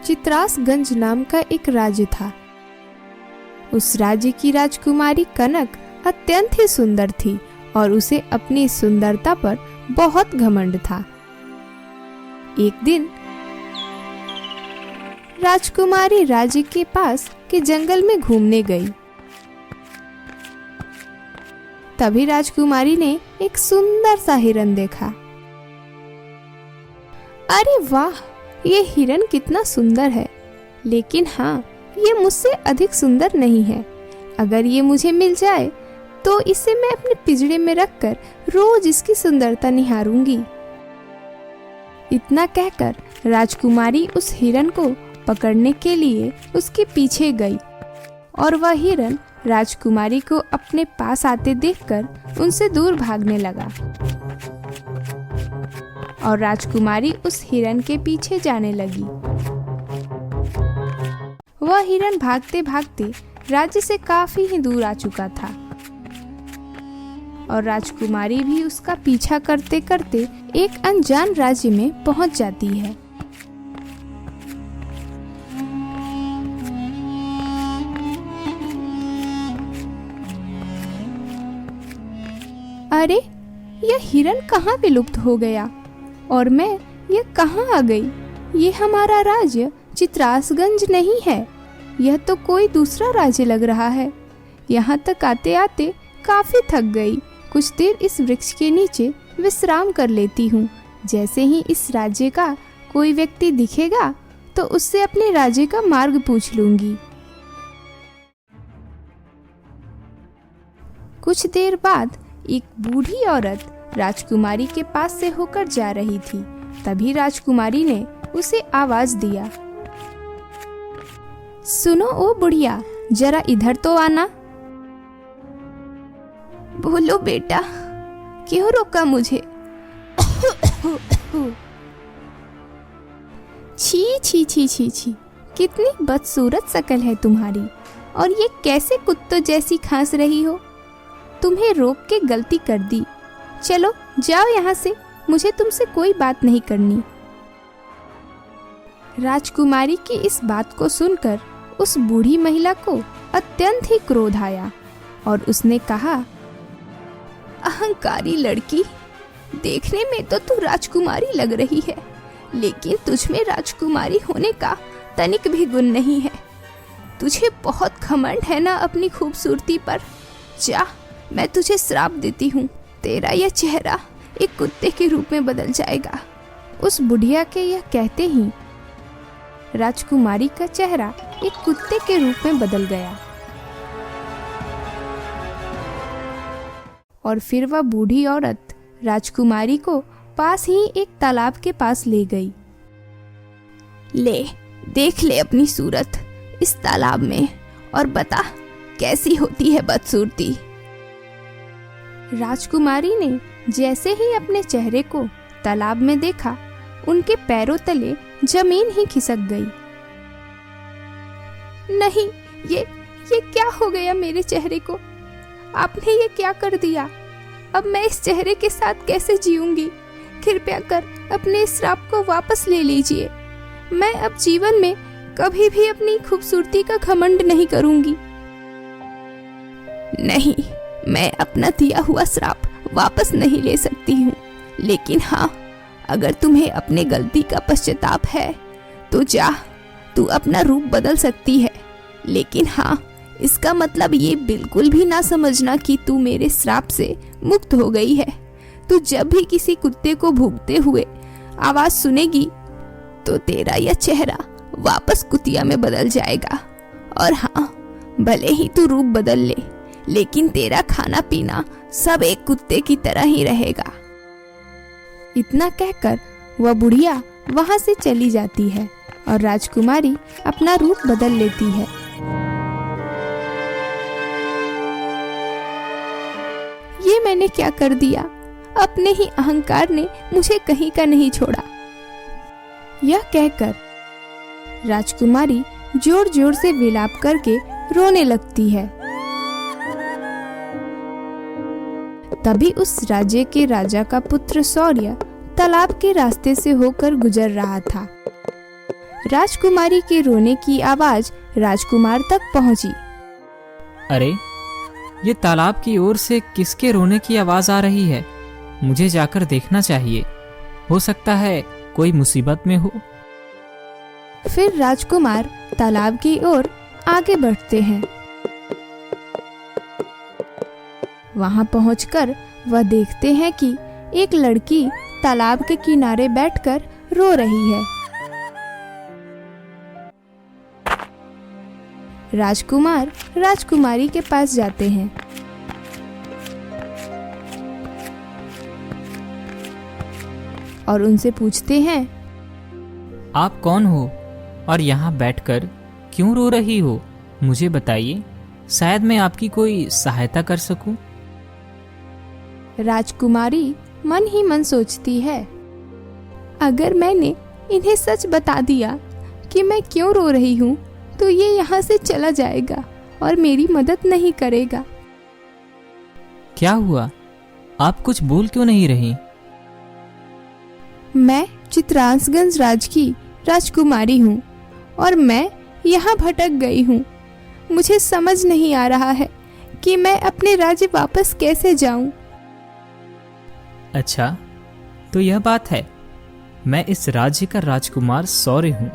चित्रासगंज नाम का एक राज्य था। उस राज्य की राजकुमारी कनक अत्यंत ही सुंदर थी और उसे अपनी सुंदरता पर बहुत घमंड था। एक दिन राजकुमारी राज्य के पास के जंगल में घूमने गई। तभी राजकुमारी ने एक सुंदर सा हिरन देखा। अरे वाह, ये हिरन कितना सुंदर है, लेकिन हाँ, ये मुझसे अधिक सुंदर नहीं है। अगर ये मुझे मिल जाए तो इसे मैं अपने पिंजरे में रखकर रोज इसकी सुंदरता निहारूंगी। इतना कहकर राजकुमारी उस हिरन को पकड़ने के लिए उसके पीछे गई और वह हिरन राजकुमारी को अपने पास आते देखकर उनसे दूर भागने लगा और राजकुमारी उस हिरन के पीछे जाने लगी। वह हिरन भागते भागते राज्य से काफी ही दूर आ चुका था और राजकुमारी भी उसका पीछा करते करते एक अनजान राज्य में पहुंच जाती है। अरे, यह हिरन कहाँ विलुप्त हो गया और मैं यह कहाँ आ गई? ये हमारा राज्य चित्रासगंज नहीं है, यह तो कोई दूसरा राज्य लग रहा है। यहाँ तक आते आते काफी थक गई। कुछ देर इस वृक्ष के नीचे विश्राम कर लेती हूँ। जैसे ही इस राज्य का कोई व्यक्ति दिखेगा तो उससे अपने राज्य का मार्ग पूछ लूंगी। कुछ देर बाद एक बूढ़ी औरत राजकुमारी के पास से होकर जा रही थी। तभी राजकुमारी ने उसे आवाज दिया, सुनो ओ बुढ़िया, जरा इधर तो आना। बोलो बेटा, क्यों रोका मुझे? छी छी छी छी छी, कितनी बदसूरत शक्ल है तुम्हारी, और ये कैसे कुत्तों जैसी खांस रही हो? तुम्हें रोक के गलती कर दी। चलो जाओ यहाँ से, मुझे तुमसे कोई बात नहीं करनी। राजकुमारी की इस बात को सुनकर उस बूढ़ी महिला को अत्यंत ही क्रोध आया और उसने कहा, अहंकारी लड़की, देखने में तो तू राजकुमारी लग रही है, लेकिन तुझमें राजकुमारी होने का तनिक भी गुण नहीं है। तुझे बहुत घमंड है ना अपनी खूबसूरती पर। जा, मैं तुझे श्राप देती हूँ, तेरा यह चेहरा एक कुत्ते के रूप में बदल जाएगा। उस बुढ़िया के यह कहते ही राजकुमारी का चेहरा एक कुत्ते के रूप में बदल गया और फिर वह बूढ़ी औरत राजकुमारी को पास ही एक तालाब के पास ले गई। ले, देख ले अपनी सूरत इस तालाब में और बता कैसी होती है बदसूरती। राजकुमारी ने जैसे ही अपने चेहरे को तालाब में देखा, उनके पैरों तले जमीन ही खिसक गई। नहीं, ये क्या हो गया मेरे चेहरे को? आपने ये क्या कर दिया? अब मैं इस चेहरे के साथ कैसे जीऊंगी? कृपया कर अपने इस श्राप को वापस ले लीजिए। मैं अब जीवन में कभी भी अपनी खूबसूरती का घमंड नहीं करूंगी। नहीं, मैं अपना दिया हुआ श्राप वापस नहीं ले सकती हूँ, लेकिन हाँ, अगर तुम्हें अपने गलती का पश्चाताप है तो जा, तू अपना रूप बदल सकती है। लेकिन हाँ, इसका मतलब ये बिल्कुल भी ना समझना कि तू मेरे श्राप से मुक्त हो गई है। तू जब भी किसी कुत्ते को भूखते हुए आवाज सुनेगी तो तेरा यह चेहरा वापस कुतिया में बदल जाएगा। और हाँ, भले ही तू रूप बदल ले, लेकिन तेरा खाना पीना सब एक कुत्ते की तरह ही रहेगा। इतना कहकर वह बुढ़िया वहां से चली जाती है और राजकुमारी अपना रूप बदल लेती है। ये मैंने क्या कर दिया? अपने ही अहंकार ने मुझे कहीं का नहीं छोड़ा। यह कहकर राजकुमारी जोर जोर से विलाप करके रोने लगती है। तभी उस राज्य के राजा का पुत्र शौर्य तालाब के रास्ते से होकर गुजर रहा था। राजकुमारी के रोने की आवाज राजकुमार तक पहुंची। अरे, ये तालाब की ओर से किसके रोने की आवाज आ रही है? मुझे जाकर देखना चाहिए। हो सकता है कोई मुसीबत में हो। फिर राजकुमार तालाब की ओर आगे बढ़ते हैं। वहां पहुंचकर वह देखते हैं कि एक लड़की तालाब के किनारे बैठकर रो रही है। राजकुमार राजकुमारी के पास जाते हैं। और उनसे पूछते हैं, आप कौन हो और यहाँ बैठकर क्यों रो रही हो? मुझे बताइए, शायद मैं आपकी कोई सहायता कर सकूं। राजकुमारी मन ही मन सोचती है, अगर मैंने इन्हें सच बता दिया कि मैं क्यों रो रही हूँ तो ये यहाँ से चला जाएगा और मेरी मदद नहीं करेगा। क्या हुआ? आप कुछ बोल क्यों नहीं रही? मैं चित्रांशगंज राज की राजकुमारी हूँ और मैं यहाँ भटक गई हूँ। मुझे समझ नहीं आ रहा है कि मैं अपने राज्य वापस कैसे जाऊँ। अच्छा, तो यह बात है। मैं इस राज्य का राजकुमार सौर्य हूँ।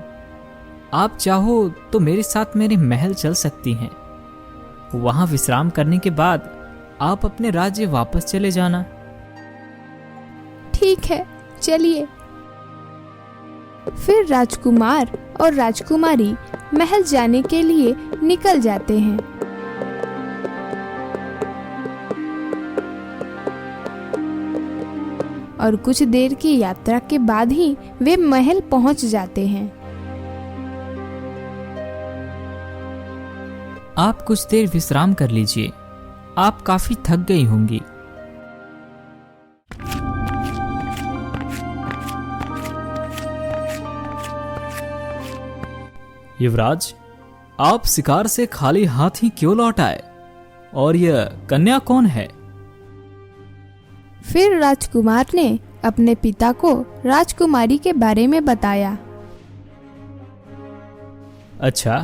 आप चाहो तो मेरे साथ मेरे महल चल सकती हैं। वहां विश्राम करने के बाद आप अपने राज्य वापस चले जाना। ठीक है, चलिए। फिर राजकुमार और राजकुमारी महल जाने के लिए निकल जाते हैं। और कुछ देर की यात्रा के बाद ही वे महल पहुंच जाते हैं। आप कुछ देर विश्राम कर लीजिए। आप काफी थक गई होंगी। युवराज, आप शिकार से खाली हाथ ही क्यों लौट आए? और यह कन्या कौन है? फिर राजकुमार ने अपने पिता को राजकुमारी के बारे में बताया। अच्छा,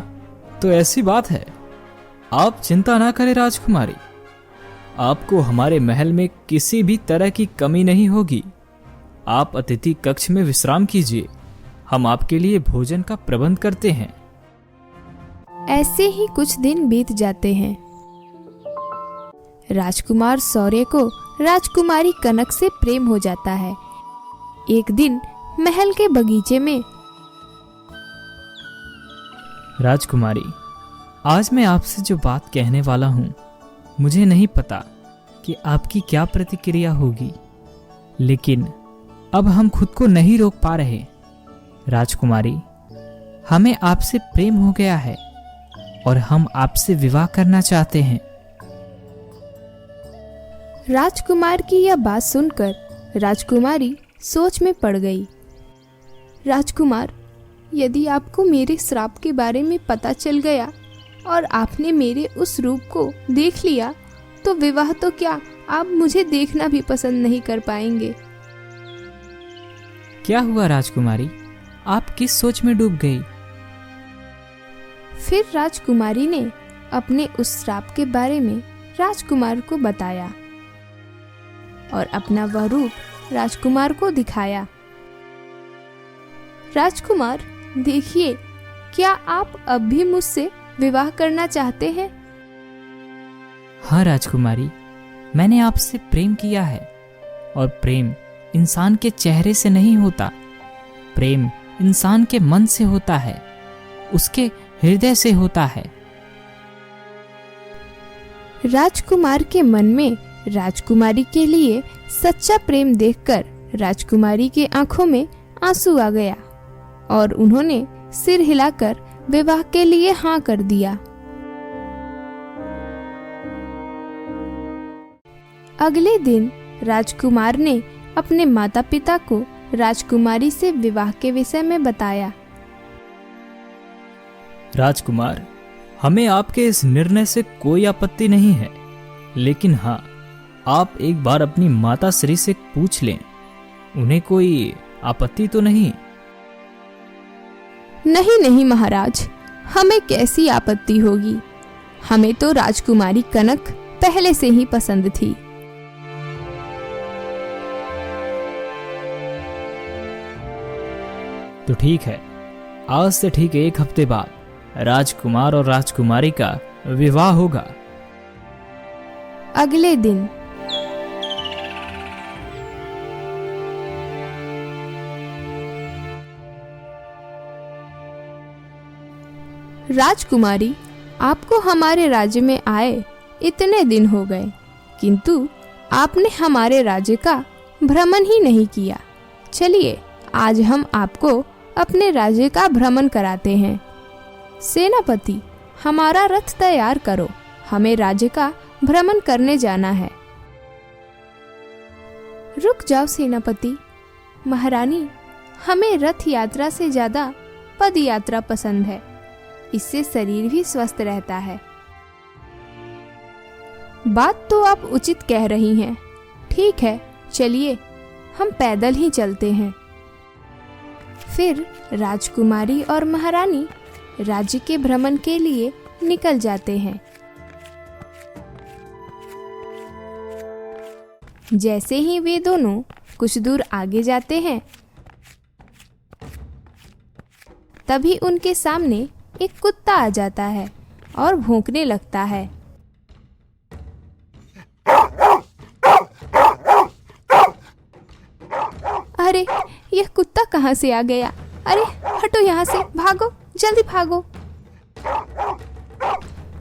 तो ऐसी बात है। आप चिंता ना करें राजकुमारी, आपको हमारे महल में किसी भी तरह की कमी नहीं होगी। आप अतिथि कक्ष में विश्राम कीजिए, हम आपके लिए भोजन का प्रबंध करते हैं। ऐसे ही कुछ दिन बीत जाते हैं। राजकुमार सौर्य को राजकुमारी कनक से प्रेम हो जाता है। एक दिन महल के बगीचे में, राजकुमारी, आज मैं आपसे जो बात कहने वाला हूँ, मुझे नहीं पता कि आपकी क्या प्रतिक्रिया होगी, लेकिन अब हम खुद को नहीं रोक पा रहे। राजकुमारी, हमें आपसे प्रेम हो गया है और हम आपसे विवाह करना चाहते हैं। राजकुमार की यह बात सुनकर राजकुमारी सोच में पड़ गई। राजकुमार, यदि आपको मेरे श्राप के बारे में पता चल गया और आपने मेरे उस रूप को देख लिया तो विवाह तो क्या, आप मुझे देखना भी पसंद नहीं कर पाएंगे। क्या हुआ राजकुमारी? आप किस सोच में डूब गई? फिर राजकुमारी ने अपने उस श्राप के बारे में राजकुमार को बताया और अपना वह रूप राजकुमार को दिखाया। राजकुमार, देखिए, क्या आप अब भी मुझसे विवाह करना चाहते हैं? हाँ राजकुमारी, मैंने आपसे प्रेम किया है और प्रेम इंसान के चेहरे से नहीं होता, प्रेम इंसान के मन से होता है, उसके हृदय से होता है। राजकुमार के मन में राजकुमारी के लिए सच्चा प्रेम देखकर राजकुमारी के आंखों में आंसू आ गया और उन्होंने सिर हिलाकर विवाह के लिए हाँ कर दिया। अगले दिन राजकुमार ने अपने माता पिता को राजकुमारी से विवाह के विषय में बताया। राजकुमार, हमें आपके इस निर्णय से कोई आपत्ति नहीं है, लेकिन हाँ, आप एक बार अपनी माता श्री से पूछ लें, उन्हें कोई आपत्ति तो नहीं? नहीं नहीं महाराज, हमें कैसी आपत्ति होगी। हमें तो राजकुमारी कनक पहले से ही पसंद थी। तो ठीक है, आज से ठीक 1 हफ्ते बाद राजकुमार और राजकुमारी का विवाह होगा। अगले दिन राजकुमारी, आपको हमारे राज्य में आए इतने दिन हो गए, किंतु आपने हमारे राज्य का भ्रमण ही नहीं किया। चलिए, आज हम आपको अपने राज्य का भ्रमण कराते हैं। सेनापति, हमारा रथ तैयार करो, हमें राज्य का भ्रमण करने जाना है। रुक जाओ सेनापति। महारानी, हमें रथ यात्रा से ज्यादा पद यात्रा पसंद है, इससे शरीर भी स्वस्थ रहता है। बात तो आप उचित कह रही हैं। ठीक है, चलिए हम पैदल ही चलते हैं। फिर राजकुमारी और महारानी राज्य के भ्रमण के लिए निकल जाते हैं। जैसे ही वे दोनों कुछ दूर आगे जाते हैं, तभी उनके सामने एक कुत्ता आ जाता है और भौंकने लगता है। अरे, यह कुत्ता कहाँ से आ गया? अरे हटो यहाँ से, भागो, जल्दी भागो।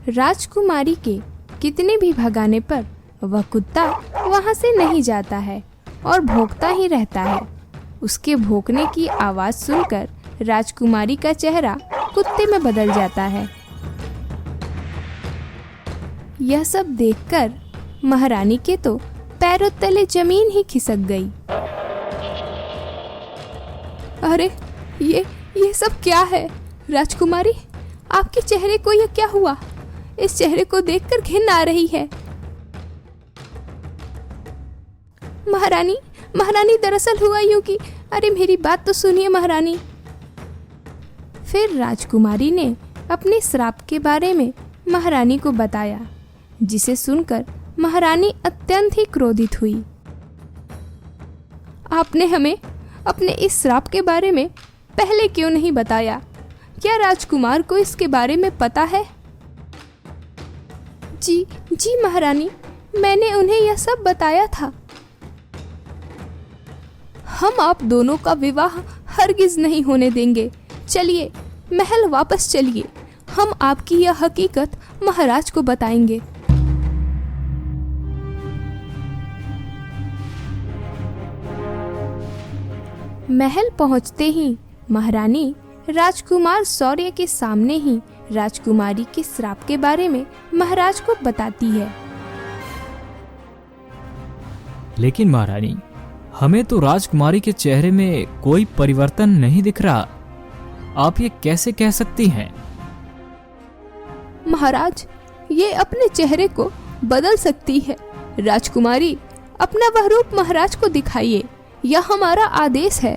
राजकुमारी के कितने भी भगाने पर वह कुत्ता वहाँ से नहीं जाता है और भौंकता ही रहता है। उसके भौंकने की आवाज सुनकर राजकुमारी का चेहरा कुत्ते में बदल जाता है। यह सब देखकर महारानी के तो पैरों तले जमीन ही खिसक गई। अरे, ये सब क्या है? राजकुमारी, आपके चेहरे को यह क्या हुआ? इस चेहरे को देखकर घिन आ रही है। महारानी, दरअसल हुआ यूं कि, अरे मेरी बात तो सुनिए महारानी। फिर राजकुमारी ने अपने श्राप के बारे में महारानी को बताया, जिसे सुनकर महारानी अत्यंत ही क्रोधित हुई। आपने हमें अपने इस श्राप के बारे में पहले क्यों नहीं बताया? क्या राजकुमार को इसके बारे में पता है? जी महारानी, मैंने उन्हें यह सब बताया था। हम आप दोनों का विवाह हरगिज नहीं होने देंगे। चलिए, महल वापस चलिए, हम आपकी यह हकीकत महाराज को बताएंगे। महल पहुंचते ही महारानी राजकुमार शौर्य के सामने ही राजकुमारी के श्राप के बारे में महाराज को बताती है। लेकिन महारानी, हमें तो राजकुमारी के चेहरे में कोई परिवर्तन नहीं दिख रहा। आप ये कैसे कह सकती हैं? महाराज, ये अपने चेहरे को बदल सकती है। राजकुमारी, अपना वह रूप महाराज को दिखाइए, यह हमारा आदेश है।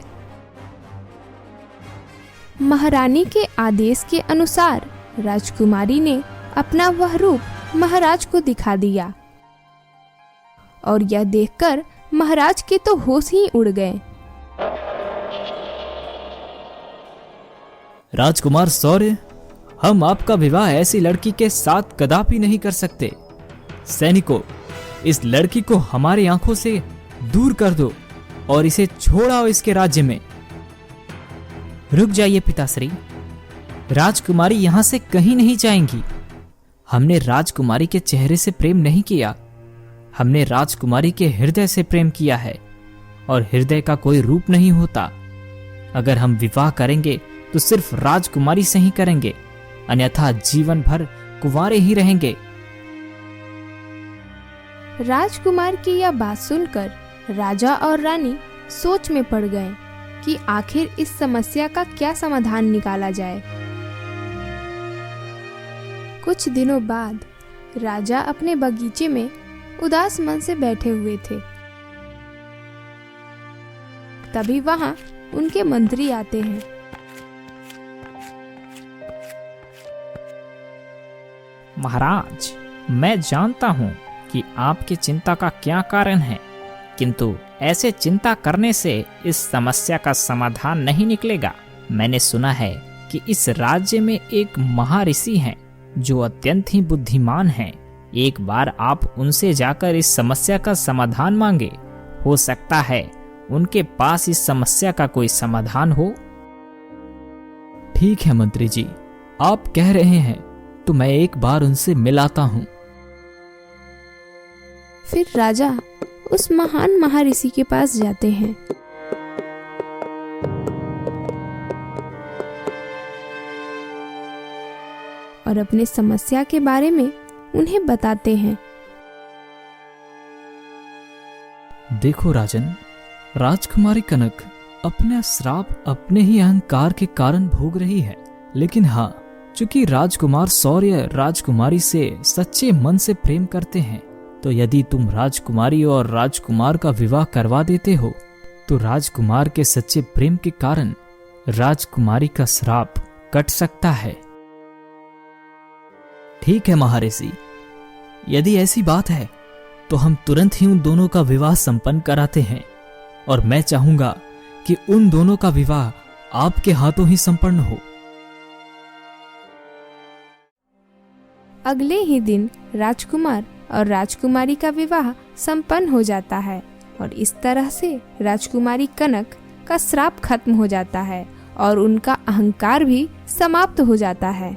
महारानी के आदेश के अनुसार राजकुमारी ने अपना वह रूप महाराज को दिखा दिया और यह देखकर महाराज के तो होश ही उड़ गए। राजकुमार शौर्य, हम आपका विवाह ऐसी लड़की के साथ कदापि नहीं कर सकते। सैनिकों, इस लड़की को हमारी आंखों से दूर कर दो और इसे छोड़ाओ इसके राज्य में। रुक जाइए पिताश्री, राजकुमारी यहां से कहीं नहीं जाएंगी। हमने राजकुमारी के चेहरे से प्रेम नहीं किया, हमने राजकुमारी के हृदय से प्रेम किया है और हृदय का कोई रूप नहीं होता। अगर हम विवाह करेंगे तो सिर्फ राजकुमारी से ही करेंगे, अन्यथा जीवन भर कुंवारे ही रहेंगे। राजकुमार की यह बात सुनकर राजा और रानी सोच में पड़ गए कि आखिर इस समस्या का क्या समाधान निकाला जाए। कुछ दिनों बाद राजा अपने बगीचे में उदास मन से बैठे हुए थे। तभी वहां उनके मंत्री आते हैं। महाराज, मैं जानता हूँ कि आपकी चिंता का क्या कारण है, किंतु ऐसे चिंता करने से इस समस्या का समाधान नहीं निकलेगा। मैंने सुना है कि इस राज्य में एक महर्षि हैं जो अत्यंत ही बुद्धिमान हैं। एक बार आप उनसे जाकर इस समस्या का समाधान मांगे। हो सकता है उनके पास इस समस्या का कोई समाधान हो। ठीक है मंत्री जी, आप कह रहे हैं तो मैं एक बार उनसे मिल आता हूँ। फिर राजा उस महान महर्षि के पास जाते हैं। और अपने समस्या के बारे में उन्हें बताते हैं। देखो राजन, राजकुमारी कनक अपना श्राप अपने ही अहंकार के कारण भोग रही है, लेकिन हाँ, चूंकि राजकुमार शौर्य राजकुमारी से सच्चे मन से प्रेम करते हैं, तो यदि तुम राजकुमारी और राजकुमार का विवाह करवा देते हो तो राजकुमार के सच्चे प्रेम के कारण राजकुमारी का श्राप कट सकता है। ठीक है महर्षि, यदि ऐसी बात है तो हम तुरंत ही उन दोनों का विवाह संपन्न कराते हैं, और मैं चाहूंगा कि उन दोनों का विवाह आपके हाथों ही संपन्न हो। अगले ही दिन राजकुमार और राजकुमारी का विवाह संपन्न हो जाता है, और इस तरह से राजकुमारी कनक का श्राप खत्म हो जाता है और उनका अहंकार भी समाप्त हो जाता है।